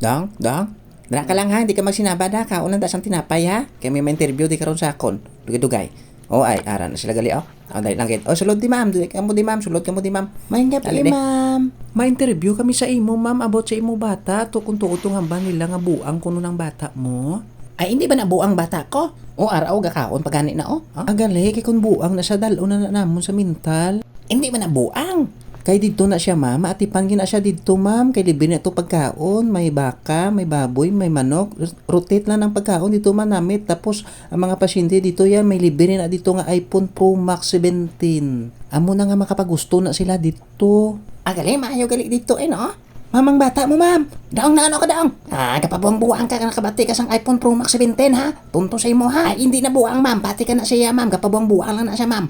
Dong. Dara ka lang ha, hindi ka magsinabad ha. Kaunan da sang tinapay ha. Kaya may interview di karon sa akon. Dugay-dugay. Ay, ara na sila gali oh. Dali lang gid. Sulod di ma'am, dili ka mo di ma'am, sulod ka mo di ma'am. Main gabi ma'am. Ma-interview kami sa imo ma'am about sa imo bata. Tukon tuotong hamba nila nga buang kuno ng bata mo. Ay, hindi ba na buang bata ko? Araw gakaon pagani na Agali, kay kun buang na siya dalon na namon sa mental. Hindi ba na buang? Kay dito na siya ma'am, atipan gina siya dito ma'am, kay libre na ito pagkaon, may baka, may baboy, may manok, rotate lang ng pagkaon dito manamit, tapos ang mga pasyente dito yan, may libre na dito nga iPhone Pro Max 17. Amo na nga makapagusto na sila dito. Gali, maayo gali dito no? Mamang bata mo ma'am, daong na ano ka daong? Kapabuang-buang ka nakabati ka sang iPhone Pro Max 17 ha? Punto sa imo ha? Ay, hindi na buang ma'am, pati ka na siya ma'am, kapabuang-buang lang na siya ma'am.